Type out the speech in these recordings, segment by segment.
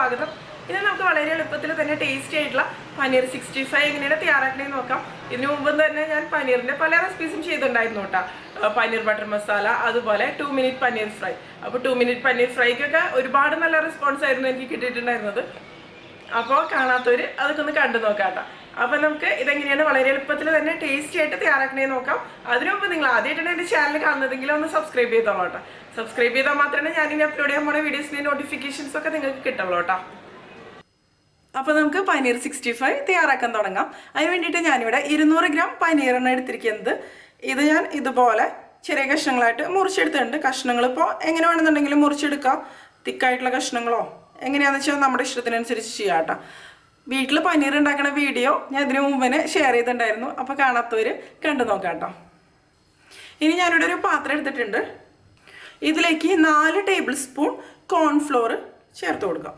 സ്വാഗതം. ഇനി നമുക്ക് വളരെ എളുപ്പത്തിൽ തന്നെ ടേസ്റ്റി ആയിട്ടുള്ള പനീർ 65 എങ്ങനെയാണ് തയ്യാറാക്കണേന്ന് നോക്കാം. ഇതിനു മുമ്പ് തന്നെ ഞാൻ പനീറിന്റെ പല റെസിപ്പീസും ചെയ്തിട്ടുണ്ടായിരുന്നു കേട്ടോ. പനീർ ബട്ടർ മസാല, അതുപോലെ 2 മിനിറ്റ് പനീർ ഫ്രൈ. അപ്പോൾ 2 മിനിറ്റ് പനീർ ഫ്രൈക്കൊക്കെ ഒരുപാട് നല്ല റെസ്പോൺസ് ആയിരുന്നു എനിക്ക് കിട്ടിയിട്ടുണ്ടായിരുന്നത്. അപ്പോൾ കാണാത്തവർ അതൊക്കെ ഒന്ന് കണ്ടു നോക്കാം കേട്ടോ. അപ്പോൾ നമുക്ക് ഇതെങ്ങനെയാണ് വളരെ എളുപ്പത്തിൽ തന്നെ ടേസ്റ്റി ആയിട്ട് തയ്യാറാക്കണേന്ന് നോക്കാം. അതിനു മുമ്പ് നിങ്ങൾ ആദ്യമായിട്ടാണ് എൻ്റെ ചാനൽ കാണുന്നതെങ്കിൽ ഒന്ന് സബ്സ്ക്രൈബ് ചെയ്തോളൂ കേട്ടോ. സബ്സ്ക്രൈബ് ചെയ്താൽ മാത്രമേ ഞാനിനി അപ്ലോഡ് ചെയ്യാൻ പോണ വീഡിയോസിൻ്റെ നോട്ടിഫിക്കേഷൻസ് ഒക്കെ നിങ്ങൾക്ക് കിട്ടുള്ളൂ കേട്ടോ. അപ്പോൾ നമുക്ക് പനീർ 65 തയ്യാറാക്കാൻ തുടങ്ങാം. അതിന് വേണ്ടിയിട്ട് ഞാനിവിടെ 200 ഗ്രാം പനീറാണ് എടുത്തിരിക്കുന്നത്. ഇത് ഞാൻ ഇതുപോലെ ചെറിയ കഷ്ണങ്ങളായിട്ട് മുറിച്ചെടുത്തിട്ടുണ്ട്. കഷ്ണങ്ങൾ ഇപ്പോൾ എങ്ങനെ വേണമെന്നുണ്ടെങ്കിലും മുറിച്ചെടുക്കാം. തിക്കായിട്ടുള്ള കഷ്ണങ്ങളോ എങ്ങനെയാണെന്ന് വെച്ചാൽ നമ്മുടെ ഇഷ്ടത്തിനനുസരിച്ച് ചെയ്യാം കേട്ടോ. വീട്ടിൽ പനീർ ഉണ്ടാക്കുന്ന വീഡിയോ ഞാൻ ഇതിനു മുമ്പേ ഷെയർ ചെയ്തിട്ടുണ്ടായിരുന്നു. അപ്പോൾ കാണാത്തവർ കണ്ടു നോക്കാം കേട്ടോ. ഇനി ഞാനിവിടെ ഒരു പാത്രം എടുത്തിട്ടുണ്ട്. ഇതിലേക്ക് 4 ടേബിൾ സ്പൂൺ കോൺഫ്ലോർ ചേർത്ത് കൊടുക്കാം.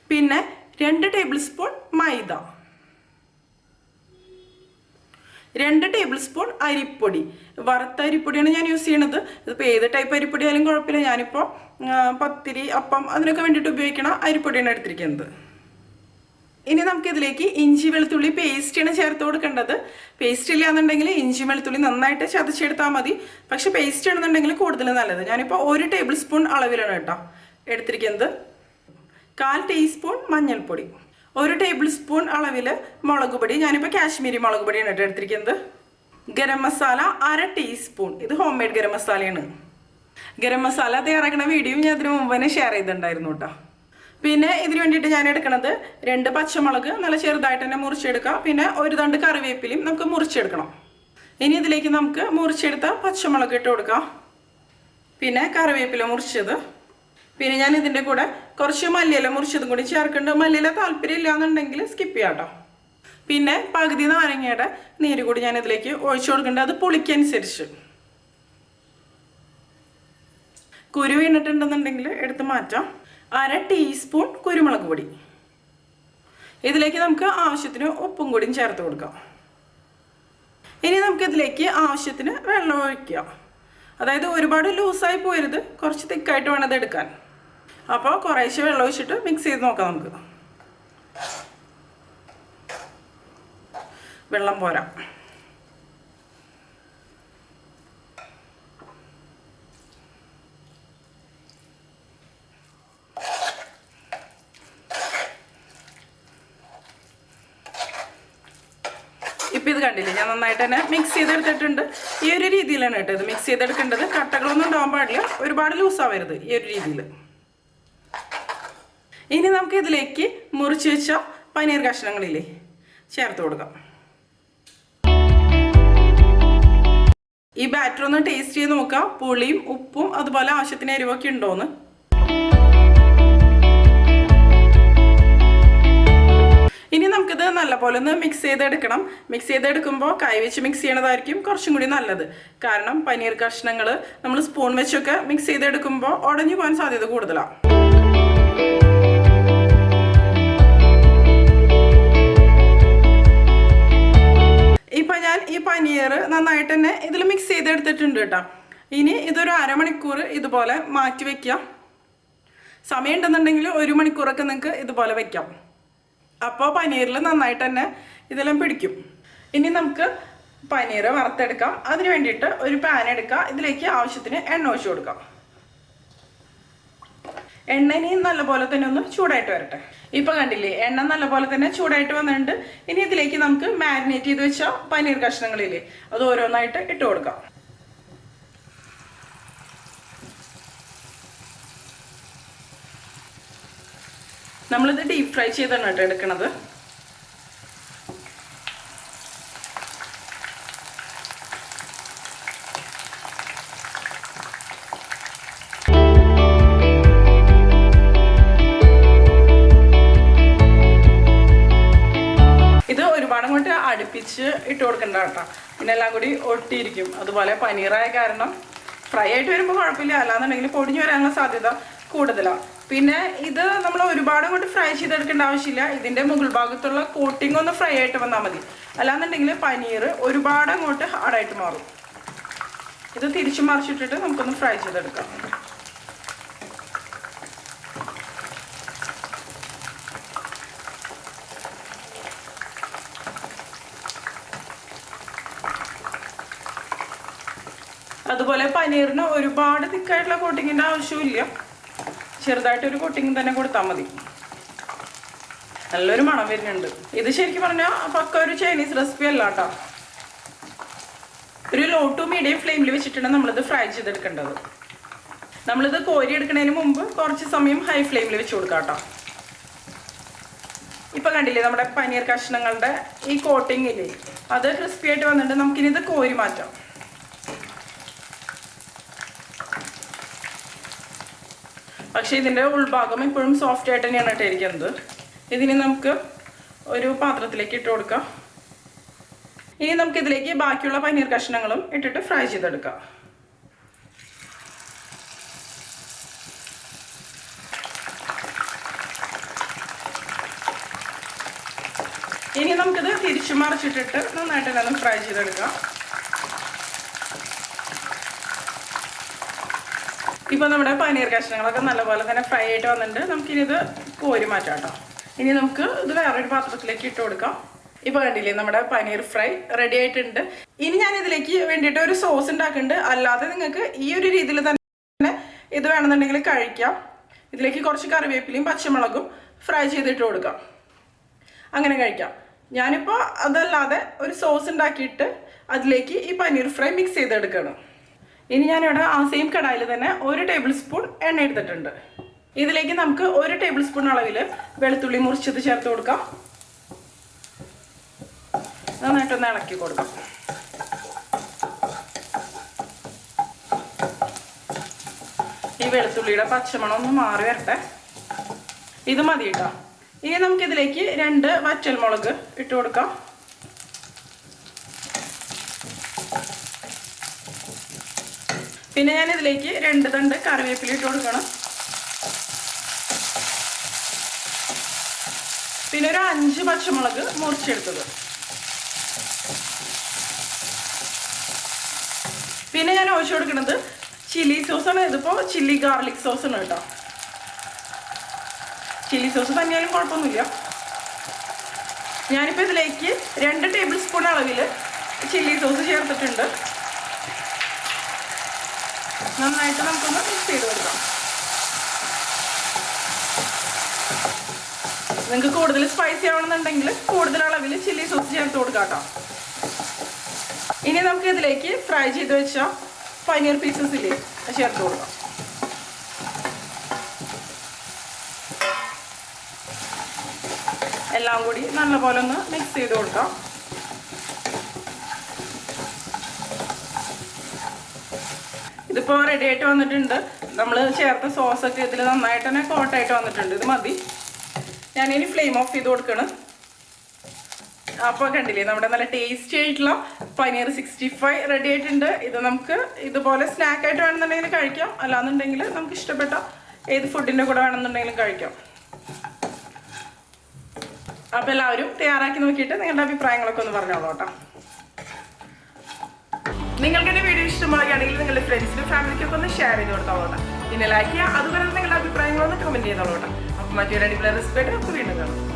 പിന്നെ 2 ടേബിൾ സ്പൂൺ മൈദ, 2 ടേബിൾ സ്പൂൺ അരിപ്പൊടി. വറുത്ത അരിപ്പൊടിയാണ് ഞാൻ യൂസ് ചെയ്യണത്. ഇതിപ്പോൾ ഏത് ടൈപ്പ് അരിപ്പൊടി ആയാലും കുഴപ്പമില്ല. ഞാനിപ്പോൾ പത്തിരി, അപ്പം അതിനൊക്കെ വേണ്ടിയിട്ട് ഉപയോഗിക്കണ അരിപ്പൊടിയാണ് എടുത്തിരിക്കുന്നത്. ഇനി നമുക്കിതിലേക്ക് ഇഞ്ചി വെളുത്തുള്ളി പേസ്റ്റാണ് ചേർത്ത് കൊടുക്കേണ്ടത്. പേസ്റ്റ് ഇല്ലാന്നുണ്ടെങ്കിൽ ഇഞ്ചി വെളുത്തുള്ളി നന്നായിട്ട് ചതച്ചെടുത്താൽ മതി. പക്ഷെ പേസ്റ്റ് ആണെന്നുണ്ടെങ്കിൽ കൂടുതൽ നല്ലത്. ഞാനിപ്പോൾ 1 ടേബിൾ സ്പൂൺ അളവിലാണ് കേട്ടോ എടുത്തിരിക്കുന്നത്. 1/4 ടീസ്പൂൺ മഞ്ഞൾപ്പൊടി, 1 ടേബിൾ സ്പൂൺ അളവിൽ മുളക് പൊടി. ഞാനിപ്പോൾ കാശ്മീരി മുളക് പൊടിയാണ് കേട്ടോ എടുത്തിരിക്കുന്നത്. ഗരം മസാല 1/2 ടീസ്പൂൺ. ഇത് ഹോം മെയ്ഡ് ഗരം മസാലയാണ്. ഗരം മസാല തയ്യാറാക്കുന്ന വീഡിയോ ഞാൻ ഇതിനു മുമ്പ് തന്നെ ഷെയർ ചെയ്തിട്ടുണ്ടായിരുന്നു കേട്ടോ. പിന്നെ ഇതിന് വേണ്ടിയിട്ട് ഞാൻ എടുക്കുന്നത് 2 പച്ചമുളക് നല്ല ചെറുതായിട്ട് തന്നെ മുറിച്ചെടുക്കാം. പിന്നെ 1 തണ്ട് കറിവേപ്പിലയും നമുക്ക് മുറിച്ചെടുക്കണം. ഇനി ഇതിലേക്ക് നമുക്ക് മുറിച്ചെടുത്ത പച്ചമുളക് ഇട്ട് കൊടുക്കാം. പിന്നെ കറിവേപ്പില മുറിച്ചത്. പിന്നെ ഞാൻ ഇതിൻ്റെ കൂടെ കുറച്ച് മല്ലിയില മുറിച്ചതും കൂടി ചേർക്കുന്നുണ്ട്. മല്ലിയില താല്പര്യം ഇല്ലാന്നുണ്ടെങ്കിൽ സ്കിപ്പ് ചെയ്യാം കേട്ടോ. പിന്നെ പകുതി നാരങ്ങയുടെ നീര് കൂടി ഞാൻ ഇതിലേക്ക് ഒഴിച്ചു കൊടുക്കുന്നുണ്ട്. അത് പുളിക്കനുസരിച്ച്. കുരു വീണിട്ടുണ്ടെന്നുണ്ടെങ്കിൽ എടുത്ത് മാറ്റാം. 1/2 ടീസ്പൂൺ കുരുമുളക് പൊടി. ഇതിലേക്ക് നമുക്ക് ആവശ്യത്തിന് ഉപ്പും കൂടിയും ചേർത്ത് കൊടുക്കാം. ഇനി നമുക്കിതിലേക്ക് ആവശ്യത്തിന് വെള്ളം ഒഴിക്കാം. അതായത് ഒരുപാട് ലൂസായി പോരുത്, കുറച്ച് തിക്കായിട്ട് വേണം ഇത് എടുക്കാൻ. അപ്പോൾ കുറേശ്ശെ വെള്ളം ഒഴിച്ചിട്ട് മിക്സ് ചെയ്ത് നോക്കാം. നമുക്ക് വെള്ളം പോരാ. ഇപ്പം ഇത് കണ്ടില്ലേ, ഞാൻ നന്നായിട്ട് തന്നെ മിക്സ് ചെയ്തെടുത്തിട്ടുണ്ട്. ഈ ഒരു രീതിയിലാണ് കേട്ടോ ഇത് മിക്സ് ചെയ്തെടുക്കേണ്ടത്. കട്ടകളൊന്നും ഉണ്ടാവാൻ പാടില്ല, ഒരുപാട് ലൂസാവരുത്. ഈ ഒരു രീതിയിൽ. ഇനി നമുക്ക് ഇതിലേക്ക് മുറിച്ച് വെച്ച പനീർ കഷ്ണങ്ങളില്ലേ ചേർത്ത് കൊടുക്കാം. ഈ ബാറ്റർ ഒന്ന് ടേസ്റ്റ് ചെയ്ത് നോക്കാം. പുളിയും ഉപ്പും അതുപോലെ ആവശ്യത്തിന് എരിവൊക്കെ ഉണ്ടോയെന്ന്. ഇനി നമുക്കിത് നല്ലപോലെ ഒന്ന് മിക്സ് ചെയ്തെടുക്കണം. മിക്സ് ചെയ്തെടുക്കുമ്പോൾ കൈ വെച്ച് മിക്സ് ചെയ്യണതായിരിക്കും കുറച്ചും കൂടി നല്ലത്. കാരണം പനീർ കഷ്ണങ്ങൾ നമ്മൾ സ്പൂൺ വെച്ചൊക്കെ മിക്സ് ചെയ്തെടുക്കുമ്പോൾ ഉടഞ്ഞു പോകാൻ സാധ്യത കൂടുതലാണ്. ഇപ്പം ഞാൻ ഈ പനീർ നന്നായിട്ട് തന്നെ ഇതിൽ മിക്സ് ചെയ്തെടുത്തിട്ടുണ്ട് കേട്ടോ. ഇനി ഇതൊരു അരമണിക്കൂർ ഇതുപോലെ മാറ്റി വയ്ക്കാം. സമയം ഉണ്ടെന്നുണ്ടെങ്കിൽ 1 മണിക്കൂറൊക്കെ നിങ്ങൾക്ക് ഇതുപോലെ വയ്ക്കാം. അപ്പോൾ പനീറിൽ നന്നായിട്ട് തന്നെ ഇതെല്ലാം പിടിക്കും. ഇനി നമുക്ക് പനീർ വറുത്തെടുക്കാം. അതിന് വേണ്ടിയിട്ട് ഒരു പാൻ എടുക്കുക. ഇതിലേക്ക് ആവശ്യത്തിന് എണ്ണ ഒഴിച്ച് കൊടുക്കാം. എണ്ണ ഇനി നല്ലപോലെ തന്നെ ഒന്ന് ചൂടായിട്ട് വരട്ടെ. ഇപ്പം കണ്ടില്ലേ, എണ്ണ നല്ലപോലെ തന്നെ ചൂടായിട്ട് വന്നിട്ടുണ്ട്. ഇനി ഇതിലേക്ക് നമുക്ക് മാരിനേറ്റ് ചെയ്ത് വെച്ച പനീർ കഷ്ണങ്ങളില്ലേ അത് ഓരോന്നായിട്ട് ഇട്ട് കൊടുക്കാം. നമ്മളിത് ഡീപ്പ് ഫ്രൈ ചെയ്താണ് കേട്ടോ എടുക്കണത്. ഇത് ഒരുപാട് അങ്ങോട്ട് അടുപ്പിച്ച് ഇട്ട് കൊടുക്കണ്ട കേട്ടോ. പിന്നെ എല്ലാം കൂടി ഒട്ടിയിരിക്കും. അതുപോലെ പനീറായ കാരണം ഫ്രൈ ആയിട്ട് വരുമ്പോൾ കുഴപ്പമില്ല, അല്ലാന്നുണ്ടെങ്കിൽ പൊടിഞ്ഞു വരാനുള്ള സാധ്യത കൂടുതലാണ്. പിന്നെ ഇത് നമ്മൾ ഒരുപാട് അങ്ങോട്ട് ഫ്രൈ ചെയ്തെടുക്കേണ്ട ആവശ്യമില്ല. ഇതിൻ്റെ മുകൾ ഭാഗത്തുള്ള കോട്ടിംഗ് ഒന്ന് ഫ്രൈ ആയിട്ട് വന്നാൽ മതി. അല്ലാന്നുണ്ടെങ്കിൽ പനീർ ഒരുപാട് അങ്ങോട്ട് ഹാർഡായിട്ട് മാറും. ഇത് തിരിച്ചു മറിച്ചിട്ടിട്ട് നമുക്കൊന്ന് ഫ്രൈ ചെയ്തെടുക്കാം. അതുപോലെ പനീറിന് ഒരുപാട് തിക്കായിട്ടുള്ള കോട്ടിങ്ങിൻ്റെ ആവശ്യമില്ല, ചെറുതായിട്ടൊരു കോട്ടിങ് തന്നെ കൊടുത്താൽ മതി. നല്ലൊരു മണം വരുന്നുണ്ട്. ഇത് ശരിക്കും പറഞ്ഞാൽ പക്ക ഒരു ചൈനീസ് റെസിപ്പി അല്ല കേട്ടോ. ഒരു ലോ ടു മീഡിയം ഫ്ലെയിമിൽ വെച്ചിട്ടാണ് നമ്മളിത് ഫ്രൈ ചെയ്തെടുക്കേണ്ടത്. നമ്മളിത് കോരി എടുക്കുന്നതിന് മുമ്പ് കുറച്ച് സമയം ഹൈ ഫ്ലെയിമിൽ വെച്ച് കൊടുക്കാം കേട്ടോ. ഇപ്പം കണ്ടില്ലേ നമ്മുടെ പനീർ കഷ്ണങ്ങളുടെ ഈ കോട്ടിങ്ങില്ലേ, അത് ക്രിസ്പി ആയിട്ട് വന്നിട്ട് നമുക്കിനി ഇത് കോരി മാറ്റാം. പക്ഷേ ഇതിൻ്റെ ഉൾഭാഗം ഇപ്പോഴും സോഫ്റ്റ് ആയിട്ട് തന്നെയാണ് ഇട്ടിരിക്കുന്നത്. ഇതിന് നമുക്ക് ഒരു പാത്രത്തിലേക്ക് ഇട്ട് കൊടുക്കാം. ഇനി നമുക്കിതിലേക്ക് ബാക്കിയുള്ള പനീർ കഷ്ണങ്ങളും ഇട്ടിട്ട് ഫ്രൈ ചെയ്തെടുക്കാം. ഇനി നമുക്കിത് തിരിച്ചു മറിച്ചിട്ടിട്ട് നന്നായിട്ട് തന്നെ ഫ്രൈ ചെയ്തെടുക്കാം. ഇപ്പോൾ നമ്മുടെ പനീർ കഷ്ണങ്ങളൊക്കെ നല്ലപോലെ തന്നെ ഫ്രൈ ആയിട്ട് വന്നിട്ടുണ്ട്. നമുക്കിനി ഇത് കോരി മാറ്റാം കേട്ടോ. ഇനി നമുക്ക് ഇത് വേറൊരു പാത്രത്തിലേക്ക് ഇട്ട് കൊടുക്കാം. ഇപ്പോൾ കണ്ടില്ലേ നമ്മുടെ പനീർ ഫ്രൈ റെഡി ആയിട്ടുണ്ട്. ഇനി ഞാൻ ഇതിലേക്ക് വേണ്ടിയിട്ട് ഒരു സോസ് ഉണ്ടാക്കുന്നുണ്ട്. അല്ലാതെ നിങ്ങൾക്ക് ഈ ഒരു രീതിയിൽ തന്നെ ഇത് വേണമെന്നുണ്ടെങ്കിൽ കഴിക്കാം. ഇതിലേക്ക് കുറച്ച് കറിവേപ്പിലയും പച്ചമുളകും ഫ്രൈ ചെയ്തിട്ട് കൊടുക്കാം, അങ്ങനെ കഴിക്കാം. ഞാനിപ്പോൾ അതല്ലാതെ ഒരു സോസ് ഉണ്ടാക്കിയിട്ട് അതിലേക്ക് ഈ പനീർ ഫ്രൈ മിക്സ് ചെയ്തെടുക്കണം. ഇനി ഞാനിവിടെ ആ സെയിം കടായിൽ തന്നെ 1 ടേബിൾ സ്പൂൺ എണ്ണ എടുത്തിട്ടുണ്ട്. ഇതിലേക്ക് നമുക്ക് 1 ടേബിൾ സ്പൂൺ അളവിൽ വെളുത്തുള്ളി മുറിച്ചത് ചേർത്ത് കൊടുക്കാം. നന്നായിട്ടൊന്ന് ഇളക്കി കൊടുക്കാം. ഈ വെളുത്തുള്ളിയുടെ പച്ചമണം ഒന്ന് മാറി വരട്ടെ. ഇത് മതി കേട്ടോ. ഇനി നമുക്കിതിലേക്ക് 2 വറ്റൽമുളക് ഇട്ട് കൊടുക്കാം. പിന്നെ ഞാനിതിലേക്ക് 2 തണ്ട് കറിവേപ്പില ഇട്ട് കൊടുക്കണം. പിന്നെ ഒരു 5 പച്ചമുളക് മുറിച്ചെടുത്തത്. പിന്നെ ഞാൻ ഒഴിച്ചു കൊടുക്കുന്നത് ചില്ലി സോസാണ്. ഇതിപ്പോൾ ചില്ലി ഗാർലിക് സോസാണ് കേട്ടോ. ചില്ലി സോസ് തന്നെയാലും കുഴപ്പമൊന്നുമില്ല. ഞാനിപ്പോൾ ഇതിലേക്ക് 2 ടേബിൾ സ്പൂൺ അളവിൽ ചില്ലി സോസ് ചേർത്തിട്ടുണ്ട്. നന്നായിട്ട് നമുക്കൊന്ന് മിക്സ് ചെയ്ത് കൊടുക്കാം. നിങ്ങൾക്ക് കൂടുതൽ സ്പൈസി ആവണമെന്നുണ്ടെങ്കിൽ കൂടുതൽ അളവിൽ ചില്ലി സോസ് ചേർത്ത് കൊടുക്കാം കേട്ടോ. ഇനി നമുക്ക് ഇതിലേക്ക് ഫ്രൈ ചെയ്ത് വെച്ച പനീർ പീസസില്ലേ ചേർത്ത് കൊടുക്കാം. എല്ലാം കൂടി നല്ലപോലെ ഒന്ന് മിക്സ് ചെയ്ത് കൊടുക്കാം. ഇതിപ്പോൾ റെഡി ആയിട്ട് വന്നിട്ടുണ്ട്. നമ്മൾ ചേർത്ത സോസൊക്കെ ഇതിൽ നന്നായിട്ട് തന്നെ കോട്ടായിട്ട് വന്നിട്ടുണ്ട്. ഇത് മതി. ഞാനിനി ഫ്ലെയിം ഓഫ് ചെയ്ത് കൊടുക്കണം. അപ്പോൾ കണ്ടില്ലേ നമ്മുടെ നല്ല ടേസ്റ്റി ആയിട്ടുള്ള പനീർ 65 റെഡി ആയിട്ടുണ്ട്. ഇത് നമുക്ക് ഇതുപോലെ സ്നാക്കായിട്ട് വേണമെന്നുണ്ടെങ്കിൽ കഴിക്കാം, അല്ലാന്നുണ്ടെങ്കിൽ നമുക്ക് ഇഷ്ടപ്പെട്ട ഏത് ഫുഡിൻ്റെ കൂടെ വേണമെന്നുണ്ടെങ്കിലും കഴിക്കാം. അപ്പോൾ എല്ലാവരും തയ്യാറാക്കി നോക്കിയിട്ട് നിങ്ങളുടെ അഭിപ്രായങ്ങളൊക്കെ ഒന്ന് പറഞ്ഞോളൂ കേട്ടോ. നിങ്ങൾക്ക് എൻ്റെ വീഡിയോ ഇഷ്ടമാവുകയാണെങ്കിൽ നിങ്ങളുടെ ഫ്രണ്ട്സിനും ഫാമിലിക്കൊക്കെ ഒന്ന് ഷെയർ ചെയ്ത് കൊടുത്തോളൂ. പിന്നെ ലൈക്ക് ചെയ്യുക. അതുപോലെ നിങ്ങളുടെ അഭിപ്രായങ്ങളൊന്ന് കമൻറ്റ് ചെയ്തോളൂ കേട്ടോ. അപ്പോൾ മറ്റൊരു അടിപൊളി റെസിപ്പി ആയിട്ട് നമുക്ക് വീണ്ടും കാണാം.